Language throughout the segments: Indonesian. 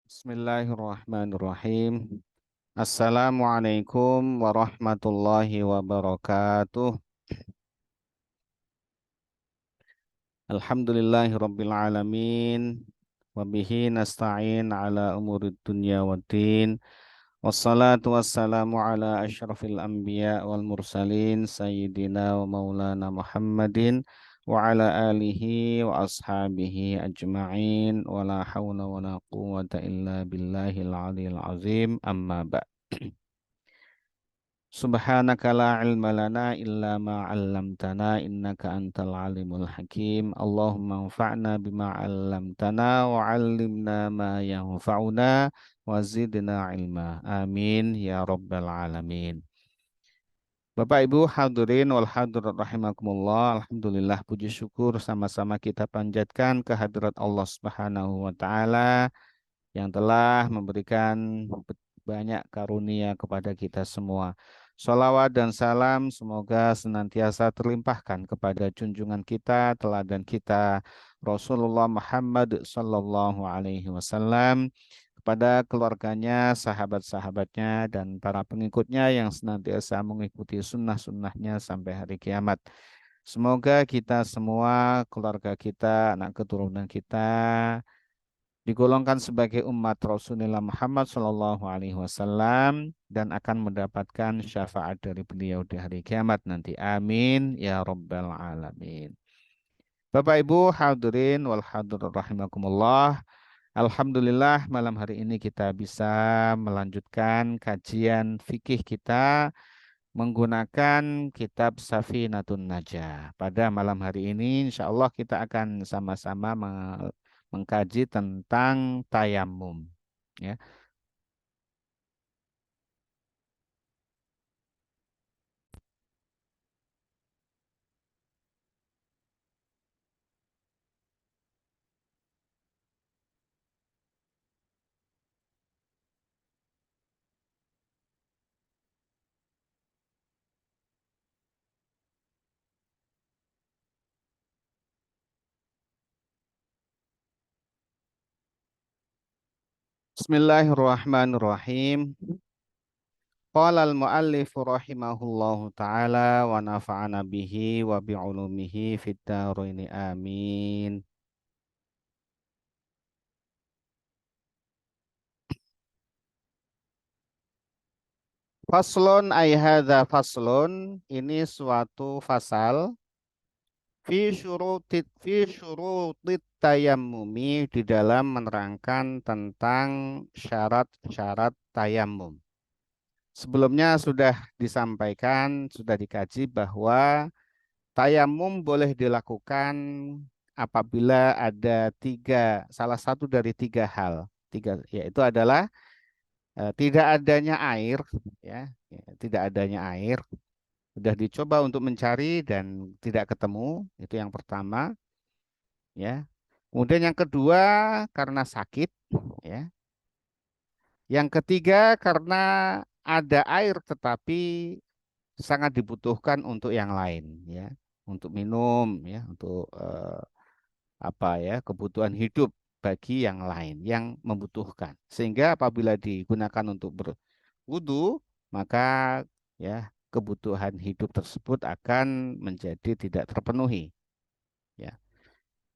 Bismillahirrahmanirrahim. Assalamualaikum warahmatullahi wabarakatuh. Alhamdulillahirabbil alamin. Wabihi nasta'in ala umurid dunya waddin. Wassalatu wassalamu ala asyrafil anbiya wal mursalin sayyidina wa maulana Muhammadin wa ala alihi wa ashabihi ajma'in wa la hawla wa la quwwata illa billahil aliyil azim amma ba'd. Subhanaka la ilma lana illa ma 'allamtana innaka antal alimul hakim. Allahumma anfa'na bima 'allamtana wa 'allimna ma yanfa'una wa zidna ilma. Amin ya rabbal alamin. Bapak Ibu hadirin wal hadirat rahimakumullah. Alhamdulillah puji syukur sama-sama kita panjatkan kehadirat Allah Subhanahu wa taala yang telah memberikan banyak karunia kepada kita semua. Salawat dan salam semoga senantiasa terlimpahkan kepada junjungan kita, teladan kita, Rasulullah Muhammad Sallallahu Alaihi Wasallam, kepada keluarganya, sahabat-sahabatnya, dan para pengikutnya yang senantiasa mengikuti sunnah-sunnahnya sampai hari kiamat. Semoga kita semua, keluarga kita, anak keturunan kita, digolongkan sebagai umat Rasulullah Muhammad Sallallahu Alaihi Wasallam dan akan mendapatkan syafaat dari beliau di hari kiamat nanti. Amin ya Rabbal Alamin. Bapak Ibu hadirin wal hadirat rahimakumullah. Alhamdulillah malam hari ini kita bisa melanjutkan kajian fikih kita menggunakan kitab Safinatun Najah. Pada malam hari ini insya Allah kita akan sama-sama mengkaji tentang tayamum. Ya. Bismillahirrahmanirrahim. Qala al-muallif rahimahullahu taala wa nafa'ana bihi wa bi'ulumihi fid dharain amin. Faslun ay hadza faslun, ini suatu fasal fi syurutit tayammumi, di dalam menerangkan tentang syarat-syarat tayamum. Sebelumnya sudah disampaikan, sudah dikaji bahwa tayamum boleh dilakukan apabila ada salah satu dari tiga hal. Yaitu adalah tidak adanya air, tidak adanya air. Sudah dicoba untuk mencari dan tidak ketemu, itu yang pertama, ya. Kemudian yang kedua karena sakit, ya. Yang ketiga karena ada air tetapi sangat dibutuhkan untuk yang lain, ya, untuk minum, ya, untuk kebutuhan hidup bagi yang lain yang membutuhkan. Sehingga apabila digunakan untuk berwudu, maka ya kebutuhan hidup tersebut akan menjadi tidak terpenuhi. Ya.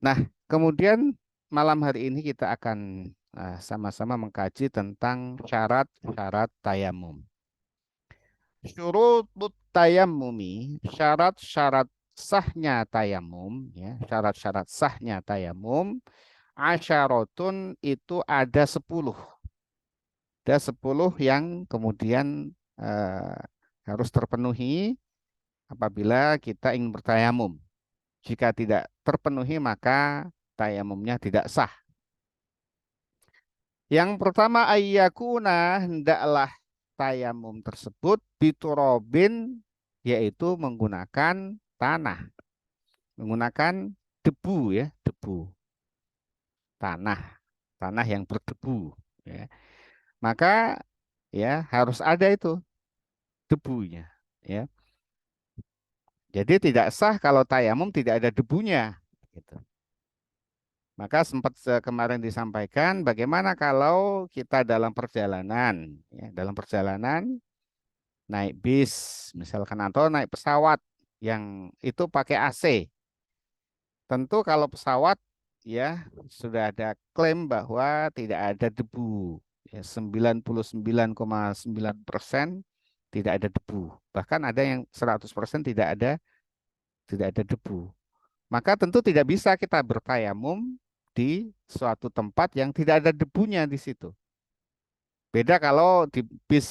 Nah, kemudian malam hari ini kita akan sama-sama mengkaji tentang syarat-syarat tayamum. Syurutut tayammumi, syarat-syarat sahnya tayamum, ya, syarat-syarat sahnya tayamum, asyaratun, itu ada 10. Ada 10 yang kemudian eh, harus terpenuhi apabila kita ingin bertayamum. Jika tidak terpenuhi maka tayamumnya tidak sah. Yang pertama ayyakuna, hendaklah tayamum tersebut biturobin, yaitu menggunakan tanah, menggunakan debu, ya, debu, tanah, tanah yang berdebu, ya. Maka ya harus ada itu debunya, ya. Jadi tidak sah kalau tayamum tidak ada debunya, gitu. Maka sempat kemarin disampaikan bagaimana kalau kita dalam perjalanan, ya, dalam perjalanan naik bis misalkan atau naik pesawat yang itu pakai AC. Tentu kalau pesawat ya sudah ada klaim bahwa tidak ada debu. Ya, 99,9% tidak ada debu. Bahkan ada yang 100% tidak ada debu. Maka tentu tidak bisa kita bertayamum di suatu tempat yang tidak ada debunya di situ. Beda kalau di bis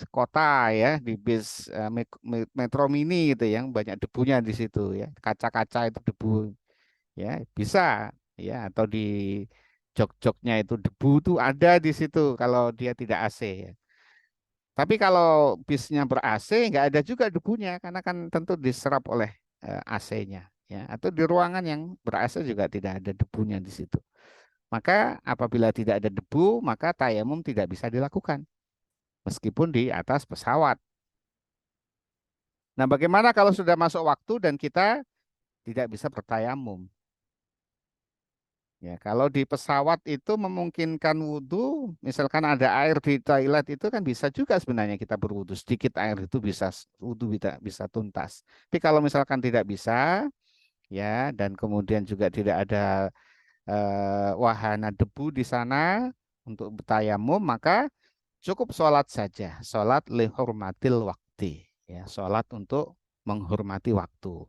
kota ya, di bis metro mini gitu yang banyak debunya di situ ya. Kaca-kaca itu debu ya, bisa ya atau di jok-joknya itu debu tuh ada di situ kalau dia tidak AC ya. Tapi kalau bisnya ber-AC nggak ada juga debunya karena kan tentu diserap oleh AC-nya ya. Atau di ruangan yang ber-AC juga tidak ada debunya di situ. Maka apabila tidak ada debu, maka tayamum tidak bisa dilakukan meskipun di atas pesawat. Nah, bagaimana kalau sudah masuk waktu dan kita tidak bisa bertayamum? Ya, kalau di pesawat itu memungkinkan wudhu, misalkan ada air di toilet itu kan bisa juga sebenarnya kita berwudhu. Sedikit air itu bisa wudhu bisa tuntas. Tapi kalau misalkan tidak bisa, ya, dan kemudian juga tidak ada wahana debu di sana untuk bertayamum, maka cukup sholat saja. Sholat lihurmatil wakti. Ya, sholat untuk menghormati waktu.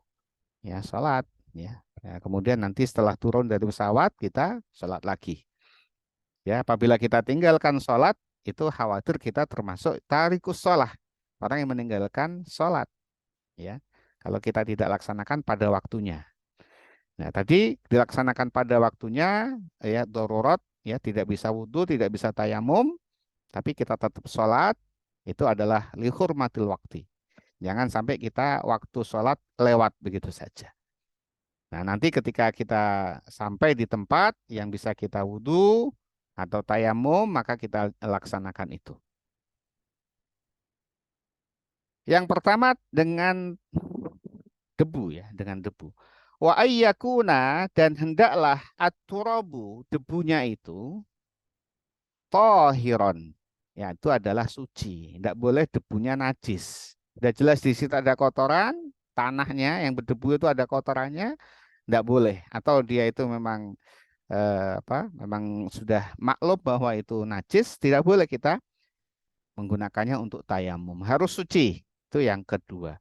Ya, sholat. Ya. Ya, kemudian nanti setelah turun dari pesawat kita sholat lagi. Ya, apabila kita tinggalkan sholat, itu khawatir kita termasuk tarikus sholah, orang yang meninggalkan sholat. Ya, kalau kita tidak laksanakan pada waktunya. Nah, tadi dilaksanakan pada waktunya, ya darurat, ya tidak bisa wudhu, tidak bisa tayamum, tapi kita tetap sholat, itu adalah lihurmatil waktu. Jangan sampai kita waktu sholat lewat begitu saja. Nah, nanti ketika kita sampai di tempat yang bisa kita wudhu atau tayamum, maka kita laksanakan itu. Yang pertama dengan debu ya, dengan debu. Wa ayyakuna dan hendaklah at-turabu debunya itu tohiron. Ya, itu adalah suci. Tidak boleh debunya najis. Sudah jelas di situ ada kotoran, tanahnya yang berdebu itu ada kotorannya, tidak boleh. Atau dia itu memang memang sudah maklum bahwa itu najis, tidak boleh kita menggunakannya untuk tayamum. Harus suci. Itu yang kedua.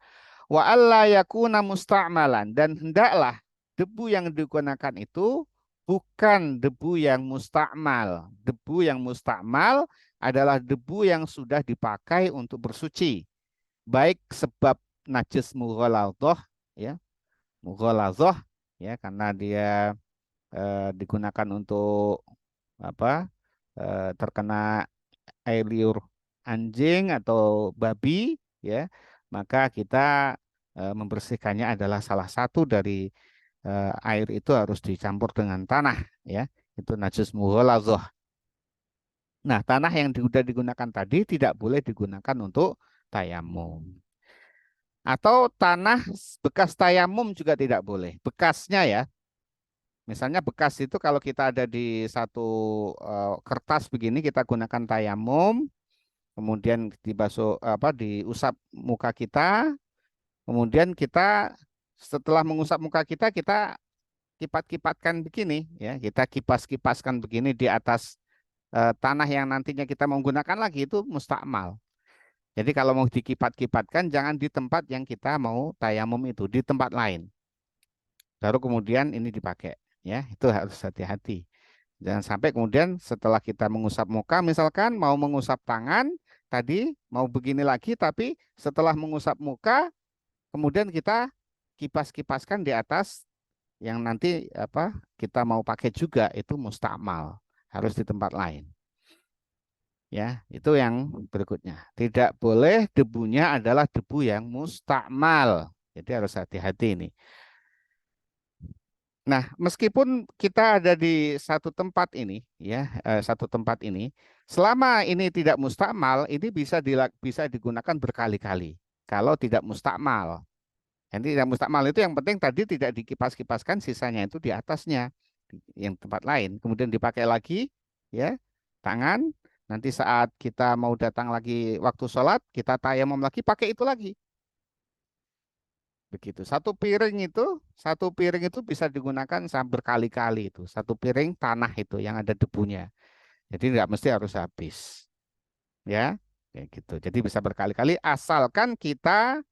Wa alla yakuna musta'malan dan hendaklah debu yang digunakan itu bukan debu yang musta'mal. Debu yang musta'mal adalah debu yang sudah dipakai untuk bersuci. Baik sebab najis mughaladhah ya, mughaladhah ya karena dia digunakan untuk apa? Terkena air liur anjing atau babi ya, maka kita membersihkannya adalah salah satu dari air itu harus dicampur dengan tanah ya. Itu najis mughaladhah. Nah, tanah yang sudah digunakan tadi tidak boleh digunakan untuk tayamum. Atau tanah bekas tayamum juga tidak boleh. Bekasnya ya. Misalnya bekas itu kalau kita ada di satu kertas begini kita gunakan tayamum, kemudian dibasuh diusap muka kita, kemudian kita setelah mengusap muka kita kita kipat-kipatkan begini ya, kita kipas-kipaskan begini di atas tanah yang nantinya kita menggunakan lagi itu mustakmal. Jadi kalau mau dikipat-kipatkan jangan di tempat yang kita mau tayamum itu, di tempat lain. Baru kemudian ini dipakai ya, itu harus hati-hati. Jangan sampai kemudian setelah kita mengusap muka, misalkan mau mengusap tangan, tadi mau begini lagi, tapi setelah mengusap muka, kemudian kita kipas-kipaskan di atas yang nanti kita mau pakai juga itu mustakmal, harus di tempat lain. Ya, itu yang berikutnya. Tidak boleh debunya adalah debu yang mustakmal. Jadi harus hati-hati ini. Nah, meskipun kita ada di satu tempat ini, ya, satu tempat ini, selama ini tidak mustakmal, ini bisa digunakan berkali-kali. Kalau tidak mustakmal, yang tidak mustakmal itu yang penting tadi tidak dikipas-kipaskan, sisanya itu di atasnya. yang tempat lain, kemudian dipakai lagi, ya, tangan. Nanti saat kita mau datang lagi waktu sholat, kita tayamum lagi, pakai itu lagi. Begitu. Satu piring itu bisa digunakan sampai berkali-kali itu. Satu piring tanah itu yang ada debunya. Jadi nggak mesti harus habis, ya, kayak gitu. Jadi bisa berkali-kali asalkan kita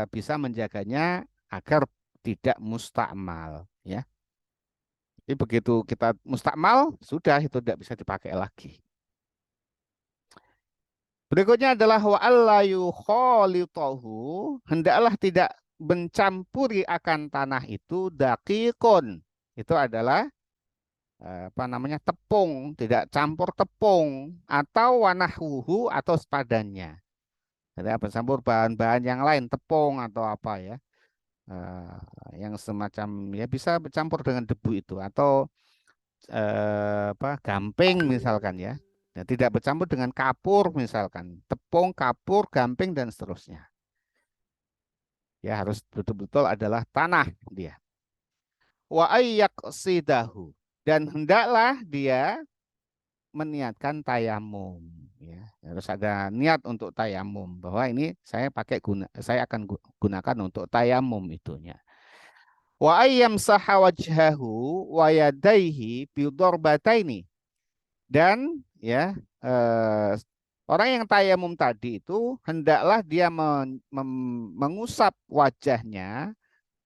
bisa menjaganya agar tidak mustakmal, ya. Jadi begitu kita mustakmal, sudah itu tidak bisa dipakai lagi. Berikutnya adalah wa alla yukhalitahu, hendaklah tidak mencampuri akan tanah itu daqiqun. Itu adalah apa namanya tepung, tidak campur tepung atau wanahuhu atau sepadannya. Jadi apa campur bahan-bahan yang lain, tepung atau apa ya. Yang semacam ya bisa bercampur dengan debu itu atau apa gamping misalkan ya. Ya, tidak bercampur dengan kapur misalkan, tepung, kapur, gamping dan seterusnya. Ya harus betul-betul adalah tanah dia. Wa ayyaqsidahu, dan hendaklah dia meniatkan tayamum, ya. Harus ada niat untuk tayamum bahwa ini saya akan gunakan untuk tayamum itunya. Wa ayyam sahawajhahu wa yadaihi bi darbataini, dan ya orang yang tayamum tadi itu hendaklah dia mengusap wajahnya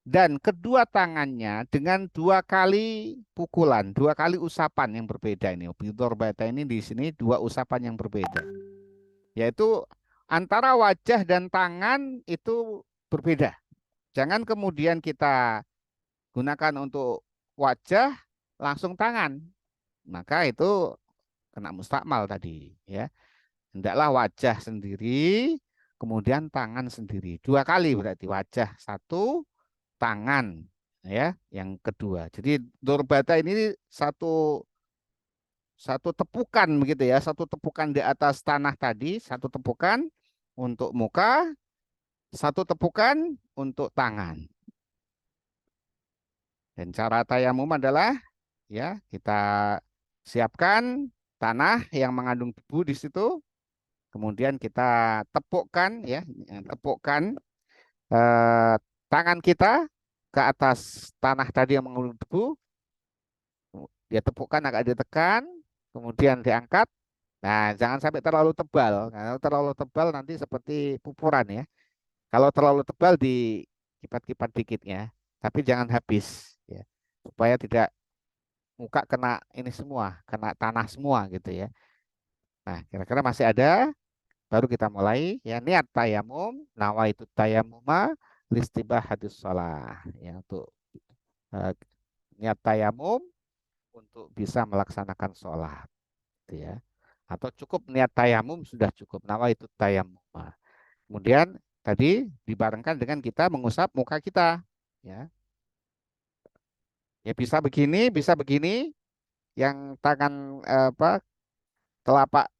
dan kedua tangannya dengan dua kali pukulan, dua kali usapan yang berbeda ini. Bidor bata ini di sini dua usapan yang berbeda, yaitu antara wajah dan tangan itu berbeda. Jangan kemudian kita gunakan untuk wajah langsung tangan, maka itu kena mustakmal tadi, ya. Hendaklah wajah sendiri, kemudian tangan sendiri. Dua kali berarti wajah satu, tangan ya yang kedua. Jadi dorbata ini satu satu tepukan begitu ya, satu tepukan di atas tanah tadi, satu tepukan untuk muka, satu tepukan untuk tangan. Dan cara tayamum adalah ya kita siapkan tanah yang mengandung debu di situ, kemudian kita tepukkan ya, tepukkan eh, tangan kita ke atas tanah tadi yang mengandung debu, dia tepukkan agak ditekan, kemudian diangkat. Nah, jangan sampai terlalu tebal. Kalau terlalu tebal nanti seperti pupuran ya. Kalau terlalu tebal di kipat-kipat dikit ya. Tapi jangan habis ya. Supaya tidak muka kena ini semua, kena tanah semua gitu ya. Nah, kira-kira masih ada, baru kita mulai ya niat tayamum, nawaitu tayamuma listibahadus shalah ya untuk eh, niat tayamum untuk bisa melaksanakan sholat, gitu ya. Atau cukup niat tayamum sudah cukup. Nawa itu tayamum. Kemudian tadi dibarengkan dengan kita mengusap muka kita, ya. Ya bisa begini. Yang tangan apa telapak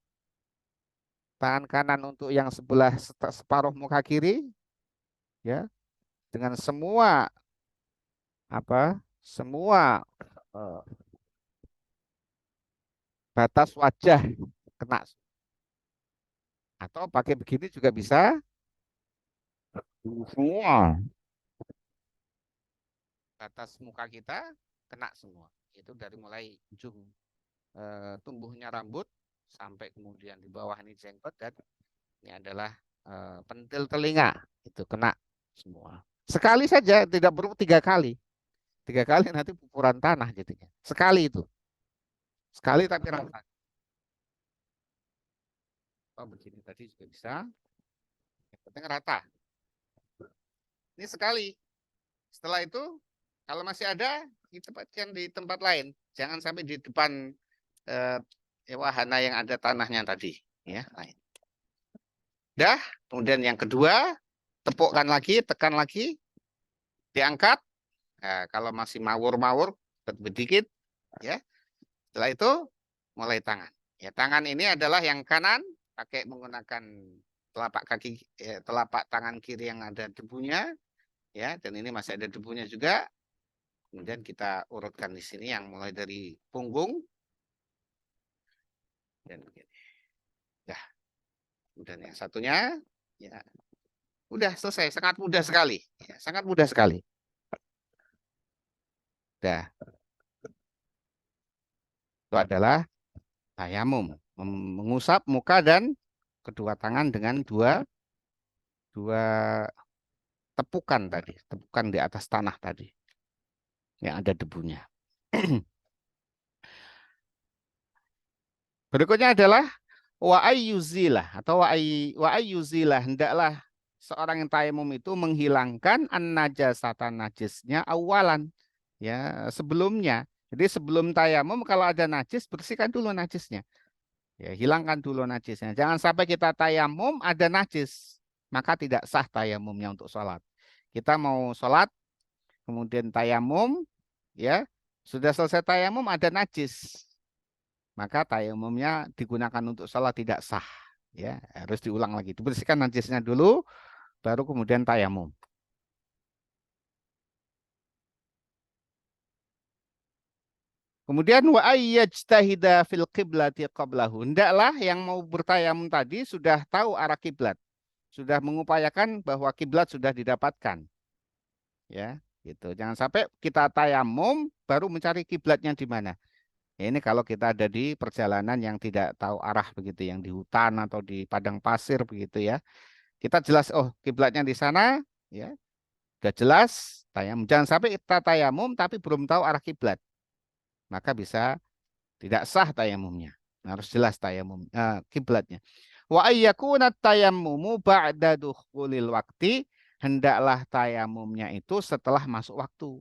tangan kanan untuk yang sebelah separuh muka kiri, ya, dengan semua apa semua eh, batas wajah kena, atau pakai begini juga bisa semua batas muka kita kena semua. Itu dari mulai ujung tumbuhnya rambut sampai kemudian di bawah ini jenggot, dan ini adalah pentil telinga itu kena semua. Sekali saja, tidak perlu tiga kali. Tiga kali nanti pupuran tanah jadinya. Sekali itu. Sekali tapi rata. Oh, begini tadi juga bisa. Yang penting rata. Ini sekali. Setelah itu, kalau masih ada, ditempatkan di tempat lain. Jangan sampai di depan eh, wahana yang ada tanahnya tadi. Ya, lain. Dah, kemudian yang kedua, tepukkan lagi, tekan lagi, diangkat. Nah, kalau masih mawur-mawur, sedikit, ya. Setelah itu, mulai tangan. Ya, tangan ini adalah yang kanan, pakai menggunakan telapak kaki, telapak tangan kiri yang ada debunya, ya. Dan ini masih ada debunya juga. Kemudian kita urutkan di sini yang mulai dari punggung dan begini. Ya, kemudian yang satunya, ya, udah selesai. Sangat mudah sekali. Ya, sangat mudah sekali. Dah, itu adalah tayamum, mengusap muka dan kedua tangan dengan dua dua tepukan tadi, tepukan di atas tanah tadi yang ada debunya. Berikutnya adalah wa ayyuzilah atau wa ayyuzilah, hendaklah seorang yang tayamum itu menghilangkan an-najasata, najisnya awalan, ya, sebelumnya. Jadi sebelum tayamum kalau ada najis, bersihkan dulu najisnya. Ya, hilangkan dulu najisnya. Jangan sampai kita tayamum ada najis, maka tidak sah tayamumnya untuk sholat. Kita mau sholat, kemudian tayamum, ya, sudah selesai tayamum ada najis, maka tayamumnya digunakan untuk sholat tidak sah. Ya, harus diulang lagi. Dibersihkan najisnya dulu, baru kemudian tayamum. Kemudian wa ayyajtahida fil qiblati qablahu. Hendaklah yang mau bertayamum tadi sudah tahu arah kiblat, sudah mengupayakan bahwa kiblat sudah didapatkan, ya, gitu. Jangan sampai kita tayamum baru mencari kiblatnya di mana. Ya, ini kalau kita ada di perjalanan yang tidak tahu arah begitu, yang di hutan atau di padang pasir begitu ya. Kita jelas, oh kiblatnya di sana, ya, sudah jelas tayamum. Jangan sampai kita tayamum tapi belum tahu arah kiblat, maka bisa tidak sah tayamumnya. Harus jelas tayamum kiblatnya. Wa ayyakuna tayammumu ba'da dukhulil waktu, hendaklah tayamumnya itu setelah masuk waktu.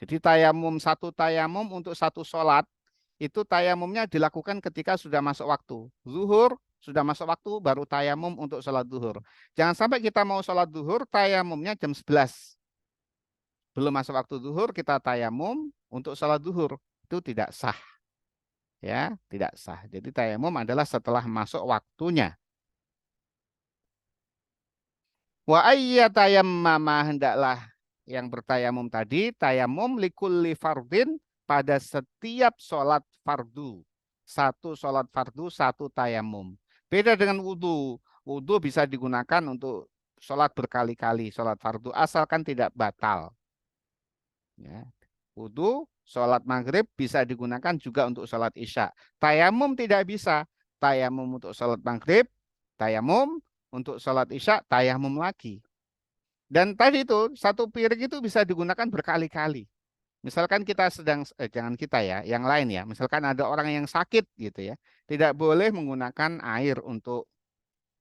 Jadi tayamum, satu tayamum untuk satu sholat, itu tayamumnya dilakukan ketika sudah masuk waktu. Zuhur sudah masuk waktu, baru tayamum untuk sholat zuhur. Jangan sampai kita mau sholat zuhur, tayamumnya jam 11. Belum masuk waktu zuhur, kita tayamum untuk sholat zuhur. Itu tidak sah. Ya, tidak sah. Jadi tayamum adalah setelah masuk waktunya. Wa ayyatayammama, hendaklah yang bertayamum tadi, tayamum likulli fardin, pada setiap sholat fardu. Satu sholat fardu, satu tayamum. Beda dengan wudhu. Wudhu bisa digunakan untuk sholat berkali-kali, sholat fardu, asalkan tidak batal. Ya. Wudhu, sholat maghrib bisa digunakan juga untuk sholat isya. Tayamum tidak bisa. Tayamum untuk sholat maghrib, tayamum untuk sholat isya, tayamum lagi. Dan tadi itu satu piring itu bisa digunakan berkali-kali. Misalkan kita sedang, jangan kita ya, yang lain ya. Misalkan ada orang yang sakit gitu ya, tidak boleh menggunakan air untuk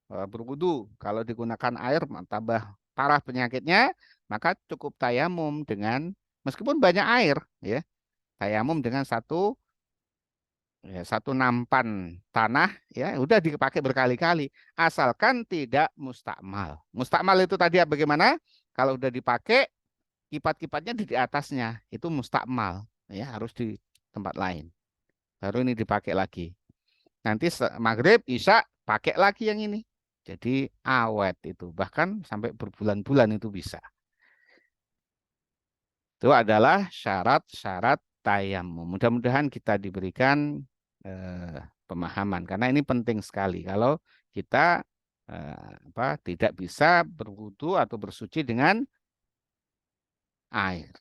berwudu. Kalau digunakan air tambah parah penyakitnya, maka cukup tayamum dengan, meskipun banyak air, ya, tayamum dengan satu nampan tanah, ya udah dipakai berkali-kali, asalkan tidak mustakmal. Mustakmal itu tadi bagaimana? Kalau udah dipakai, kipat-kipatnya di atasnya, itu mustakmal, ya, harus di tempat lain. Baru ini dipakai lagi. Nanti maghrib, isya pakai lagi yang ini. Jadi awet itu, bahkan sampai berbulan-bulan itu bisa. Itu adalah syarat-syarat tayamum. Mudah-mudahan kita diberikan pemahaman, karena ini penting sekali. Kalau kita tidak bisa berwudu atau bersuci dengan air.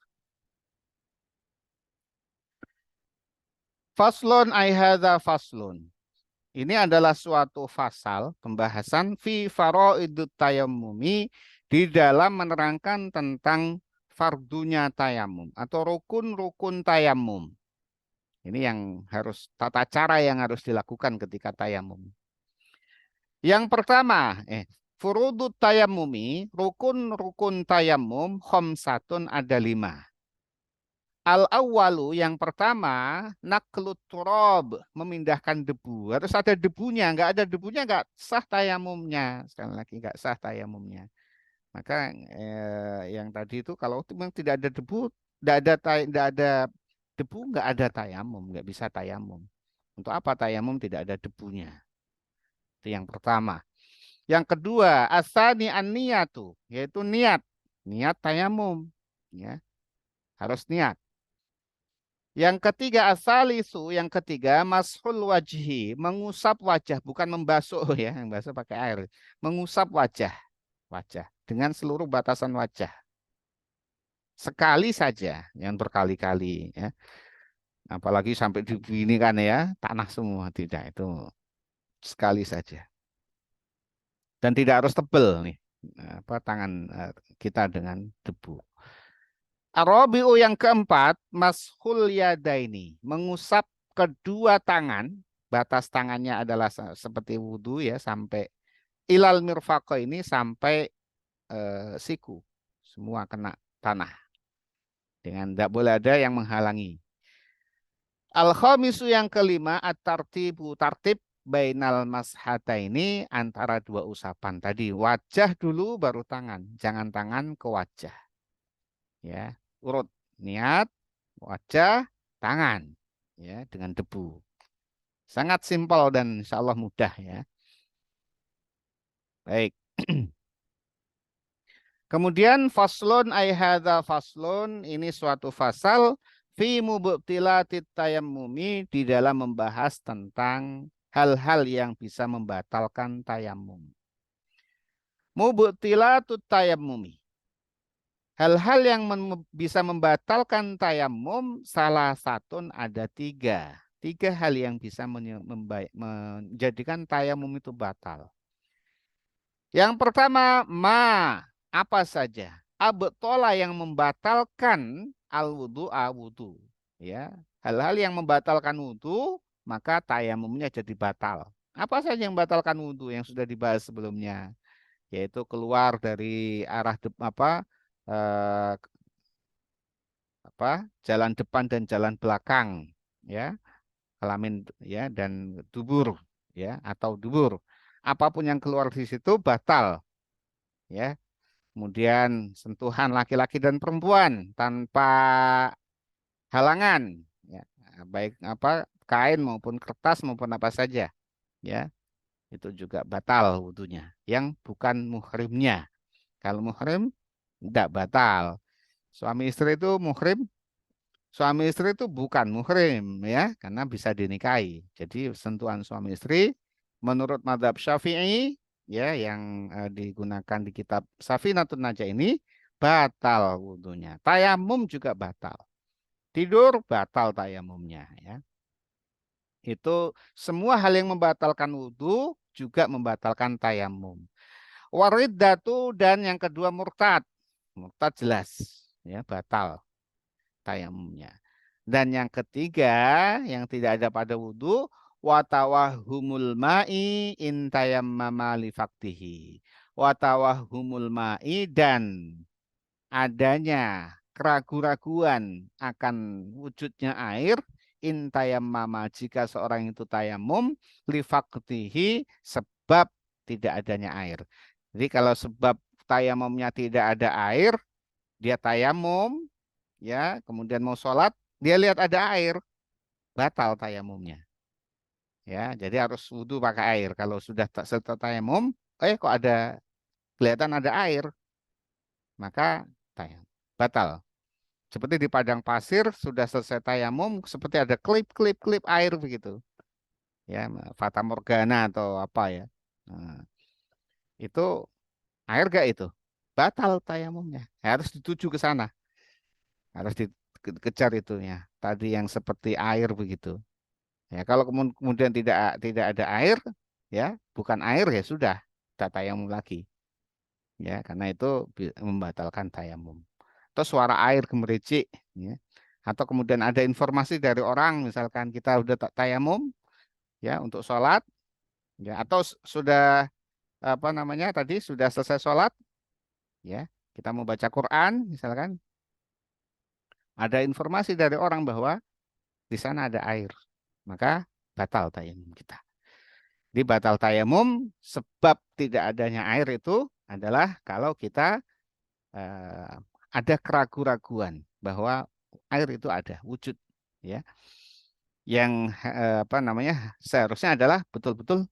Faslun ay hadza faslun. Ini adalah suatu fasal pembahasan fi faraidut tayammumi, di dalam menerangkan tentang fardunya tayamum atau rukun-rukun tayamum. Ini yang harus, tata cara yang harus dilakukan ketika tayamum. Yang pertama, furudut tayamumi, rukun-rukun tayamum, khamsatun, ada 5. Al-awwalu, yang pertama, naklut turab, memindahkan debu. Harus ada debunya, nggak ada debunya nggak sah tayamumnya. Sekali lagi, nggak sah tayamumnya. Maka yang tadi itu kalau memang tidak ada debu, tidak ada debu, nggak ada tayamum, nggak bisa tayamum. Untuk apa tayamum tidak ada debunya? Itu yang pertama. Yang kedua, asani an-niyatu, yaitu niat, niat tayamum, ya, harus niat. Yang ketiga asalisu, yang ketiga mashul wajhi, mengusap wajah, bukan membasuh ya, yang basuh pakai air. Mengusap wajah, wajah dengan seluruh batasan wajah. Sekali saja, yang berkali-kali ya. Apalagi sampai di sini kan ya, tanah semua tidak itu sekali saja. Dan tidak harus tebel nih apa tangan kita dengan debu. Arabiu yang keempat, mashul yadaini, mengusap kedua tangan, batas tangannya adalah seperti wudhu ya, sampai ilal mirfaqo ini sampai siku, semua kena tanah, dengan tidak boleh ada yang menghalangi. Al-khamisu yang kelima, at-tartibu, tartib bainal mashata ini antara dua usapan tadi, wajah dulu baru tangan, jangan tangan ke wajah. Ya, urut niat, wajah, tangan, ya dengan debu. Sangat simpel dan insya Allah mudah ya. Baik. Kemudian faslun ay hadza faslun, ini suatu fasal fi mubtilatit tayammumi, di dalam membahas tentang hal-hal yang bisa membatalkan tayammum. Mubtilatut tayammumi. Hal-hal yang bisa membatalkan tayamum, salah satu ada tiga. Tiga hal yang bisa menjadikan tayamum itu batal. Yang pertama, apa saja? Abtola, yang membatalkan al-wudu, wudu. Ya, hal-hal yang membatalkan wudu, maka tayamumnya jadi batal. Apa saja yang membatalkan wudu yang sudah dibahas sebelumnya? Yaitu keluar dari arah eh, jalan depan dan jalan belakang, ya, kelamin ya dan dubur, ya, atau dubur, apapun yang keluar di situ batal, ya. Kemudian sentuhan laki-laki dan perempuan tanpa halangan, ya, baik kain maupun kertas maupun apa saja, ya, itu juga batal wudunya yang bukan muhrimnya. Kalau muhrim tidak batal. Suami istri itu muhrim, suami istri itu bukan muhrim ya, karena bisa dinikahi. Jadi sentuhan suami istri menurut mazhab Syafi'i ya, yang digunakan di kitab Safinatun Najah ini batal wudhunya. Tayamum juga batal. Tidur batal tayamumnya ya. Itu semua hal yang membatalkan wudhu juga membatalkan tayamum. Wariddatu, dan yang kedua murtad. Murtad jelas ya batal tayamumnya. Dan yang ketiga yang tidak ada pada wudhu, watawahumul ma'i intayammama li faktihi. Watawahumul ma'i, dan adanya keraguan-raguan akan wujudnya air, intayammama, jika seorang itu tayamum, li faktihi, sebab tidak adanya air. Jadi kalau sebab tayamumnya tidak ada air, dia tayamum, ya, kemudian mau sholat, dia lihat ada air, batal tayamumnya. Ya, jadi harus wudhu pakai air. Kalau sudah selesai tayamum, kok kelihatan ada air, maka tayamum batal. Seperti di padang pasir sudah selesai tayamum, seperti ada klip-klip air begitu. Ya, fata morgana atau apa ya. Nah, itu air gak itu? Batal tayamumnya. Harus dituju ke sana. Harus dikejar itunya. Tadi yang seperti air begitu. Ya, kalau kemudian tidak ada air, ya, bukan air ya sudah, tidak tayamum lagi. Ya, karena itu membatalkan tayamum. Atau suara air gemericik, ya. Atau kemudian ada informasi dari orang, misalkan kita udah tayamum, ya, untuk sholat, ya, atau sudah apa namanya tadi sudah selesai sholat, ya, kita mau baca Quran, misalkan ada informasi dari orang bahwa di sana ada air, maka batal tayamum kita. Di batal tayamum sebab tidak adanya air itu adalah kalau kita eh, ada keraguan-raguan bahwa air itu ada wujud, ya, yang apa namanya seharusnya adalah betul-betul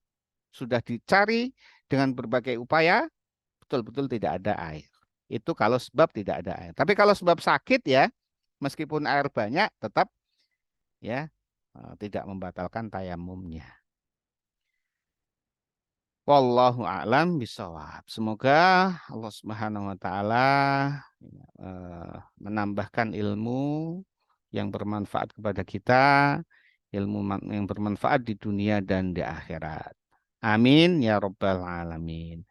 sudah dicari dengan berbagai upaya, betul-betul tidak ada air. Itu kalau sebab tidak ada air. Tapi kalau sebab sakit ya, meskipun air banyak tetap ya, tidak membatalkan tayamumnya. Wallahu a'lam bishawab. Semoga Allah Subhanahu wa taala menambahkan ilmu yang bermanfaat kepada kita, ilmu yang bermanfaat di dunia dan di akhirat. Amin ya rabbal alamin.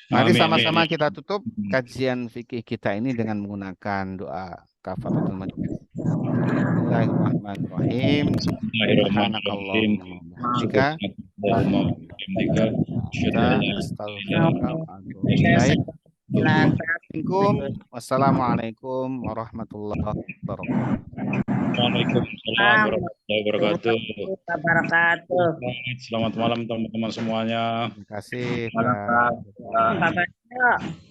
Mari Amin. sama-sama kita tutup kajian fikih kita ini dengan menggunakan doa kafaratul majlis. Bismillahirrahmanirrahim. Bismillahirrahmanirrahim. Subhanakallahumma wa bihamdika Subhanallahumma wa bihamdika, asyhadu an la astaghfiruka wa atubu ilaik. Wassalamualaikum warahmatullahi wabarakatuh. Waalaikumsalam warahmatullahi wabarakatuh. Wabarakatuh. Selamat malam teman-teman semuanya. Terima kasih, Pak Pak. Banyak.